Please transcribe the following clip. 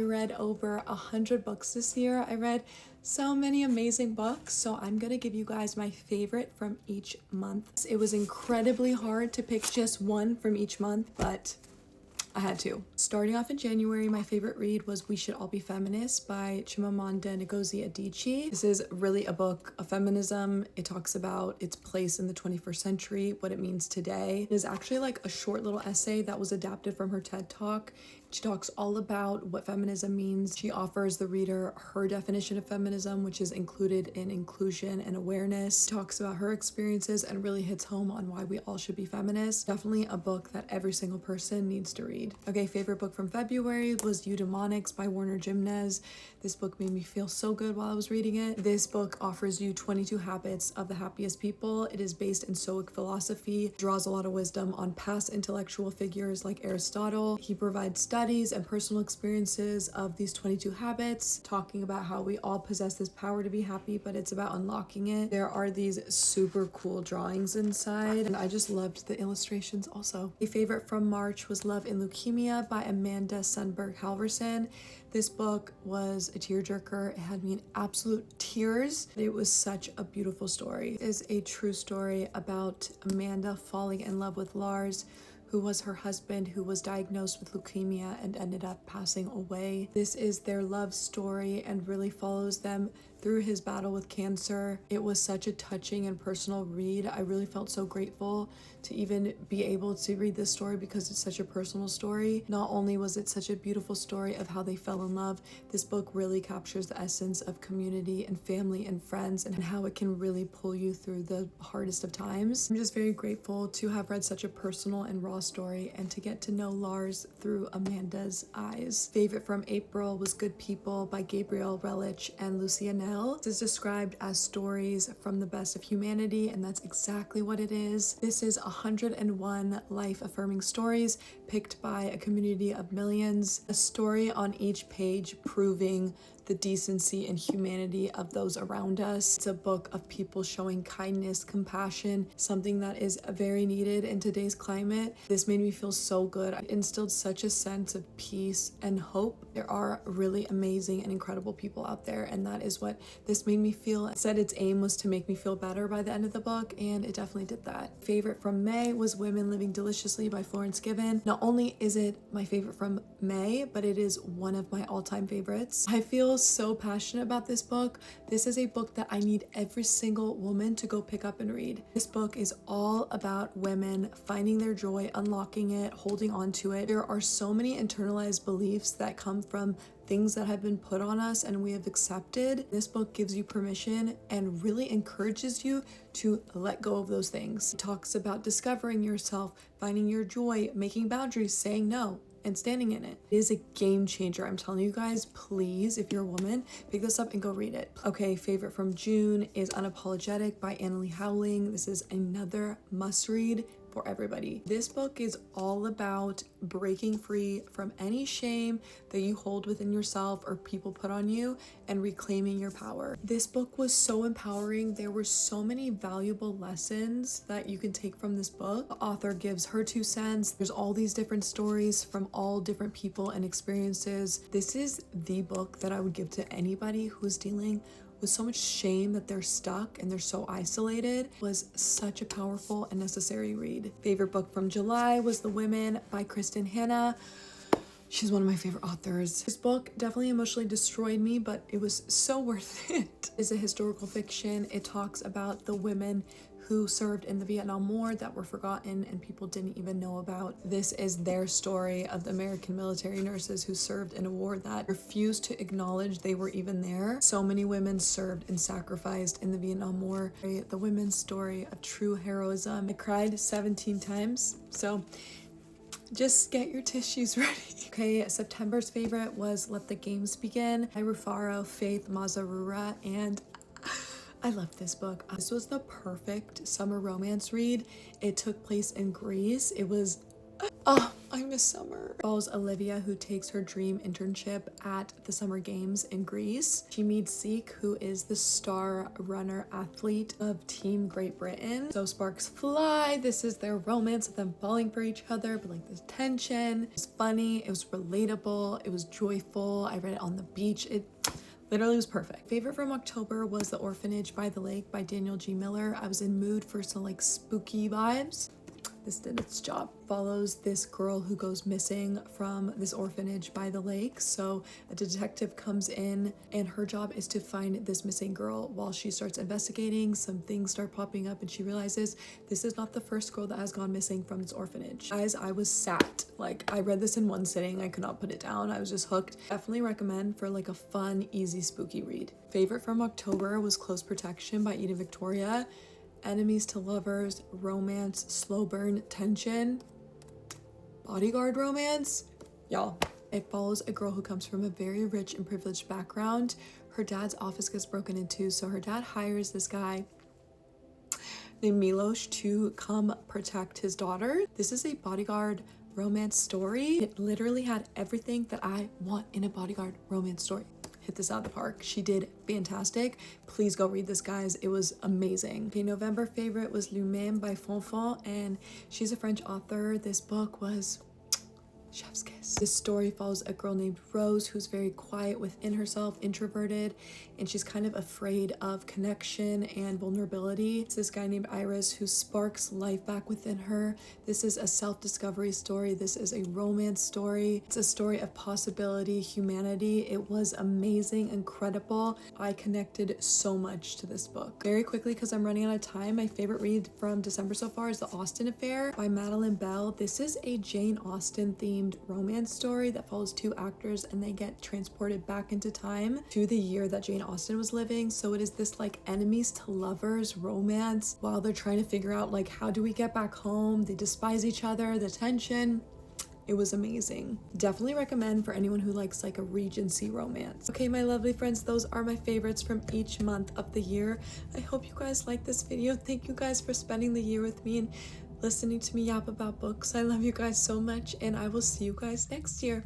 I read over 100 books this year. I read so many amazing books, so I'm gonna give you guys my favorite from each month. It was incredibly hard to pick just one from each month, but I had to. Starting off in January, my favorite read was We Should All Be Feminists by Chimamanda Ngozi Adichie. This is really a book of feminism. It talks about its place in the 21st century, what it means today. It is actually like a short little essay that was adapted from her TED Talk. She talks all about what feminism means. She offers the reader her definition of feminism, which is included in inclusion and awareness. She talks about her experiences and really hits home on why we all should be feminists. Definitely a book that every single person needs to read. Okay, favorite book from February was Eudaimonics by Warner Gimnez. This book made me feel so good while I was reading it. This book offers you 22 habits of the happiest people. It is based in Stoic philosophy, draws a lot of wisdom on past intellectual figures like Aristotle. He provides studies and personal experiences of these 22 habits, talking about how we all possess this power to be happy, but it's about unlocking it. There are these super cool drawings inside, and I just loved the illustrations also. A favorite from March was Love and Leukemia by Amanda Sundberg Halverson. This book was a tearjerker. It had me in absolute tears. It was such a beautiful story. It is a true story about Amanda falling in love with Lars, who was her husband, who was diagnosed with leukemia and ended up passing away. This is their love story and really follows them through his battle with cancer. It was such a touching and personal read. I really felt so grateful to even be able to read this story because it's such a personal story. Not only was it such a beautiful story of how they fell in love, this book really captures the essence of community and family and friends and how it can really pull you through the hardest of times. I'm just very grateful to have read such a personal and raw story and to get to know Lars through Amanda's eyes. Favorite from April was Good People by Gabrielle Relich and Lucia Nell. This is described as stories from the best of humanity, and that's exactly what it is. This is 101 life-affirming stories picked by a community of millions, a story on each page proving the decency and humanity of those around us. It's a book of people showing kindness, compassion, something that is very needed in today's climate. This made me feel so good. It instilled such a sense of peace and hope. There are really amazing and incredible people out there, and that is what this made me feel. It said its aim was to make me feel better by the end of the book, and it definitely did that. Favorite from May was Women Living Deliciously by Florence Given. Not only is it my favorite from May, but it is one of my all-time favorites. I feel so passionate about this book. This is a book that I need every single woman to go pick up and read. This book is all about women finding their joy, unlocking it, holding on to it. There are so many internalized beliefs that come from things that have been put on us and we have accepted. This book gives you permission and really encourages you to let go of those things. It talks about discovering yourself, finding your joy, making boundaries, saying no, and standing in it. It is a game changer. I'm telling you guys, please, if you're a woman, pick this up and go read it. Okay, favorite from June is Unapologetic by Annalee Howling. This is another must read for everybody. This book is all about breaking free from any shame that you hold within yourself or people put on you and reclaiming your power. This book was so empowering. There were so many valuable lessons that you can take from this book. The author gives her 2 cents. There's all these different stories from all different people and experiences. This is the book that I would give to anybody who's dealing with so much shame that they're stuck and they're so isolated. It was such a powerful and necessary read. Favorite book from July was The Women by Kristen Hanna. She's one of my favorite authors. This book definitely emotionally destroyed me, but it was so worth it. It's a historical fiction. It talks about the women who served in the Vietnam War that were forgotten and people didn't even know about. This is their story of the American military nurses who served in a war that refused to acknowledge they were even there. So many women served and sacrificed in the Vietnam War. The women's story of true heroism. I cried 17 times, so just get your tissues ready. Okay, September's favorite was Let the Games Begin by Rufaro Faith Mazarura, and I love this book. This was the perfect summer romance read. It took place in Greece. It was Oh, I miss summer. Follows Olivia, who takes her dream internship at the Summer Games in Greece. She meets Zeke, who is the star runner athlete of Team Great Britain. So sparks fly. This is their romance of them falling for each other, but like this tension. It was funny, it was relatable, it was joyful. I read it on the beach. It literally was perfect. Favorite from October was The Orphanage by the Lake by Daniel G. Miller. I was in mood for some like spooky vibes. This did its job. Follows this girl who goes missing from this orphanage by the lake. So a detective comes in and her job is to find this missing girl. While she starts investigating, some things start popping up and she realizes this is not the first girl that has gone missing from this orphanage. Guys, I was sat. Like, I read this in one sitting. I could not put it down. I was just hooked. Definitely recommend for like a fun, easy, spooky read. Favorite from October was Close Protection by Eden Victoria. Enemies to lovers, romance, slow burn, tension, bodyguard romance. Y'all, it follows a girl who comes from a very rich and privileged background. Her dad's office gets broken into, so her dad hires this guy named Milos to come protect his daughter. This is a bodyguard romance story. It literally had everything that I want in a bodyguard romance story. Hit this out of the park. She did fantastic. Please go read this, guys. It was amazing. Okay, November favorite was L'Humain by Fonfon, and she's a French author. This book was chef's kiss. This story follows a girl named Rose who's very quiet within herself, introverted, and she's kind of afraid of connection and vulnerability. It's this guy named Iris who sparks life back within her. This is a self-discovery story. This is a romance story. It's a story of possibility, humanity. It was amazing, incredible. I connected so much to this book. Very quickly, because I'm running out of time, my favorite read from December so far is The Austen Affair by Madeline Bell. This is a Jane Austen themed romance story that follows two actors and they get transported back into time to the year that Jane Austen was living. So it is this like enemies to lovers romance while they're trying to figure out like how do we get back home. They despise each other, the tension. It was amazing. Definitely recommend for anyone who likes like a Regency romance. Okay, my lovely friends, those are my favorites from each month of the year. I hope you guys like this video. Thank you guys for spending the year with me and listening to me yap about books. I love you guys so much and I will see you guys next year.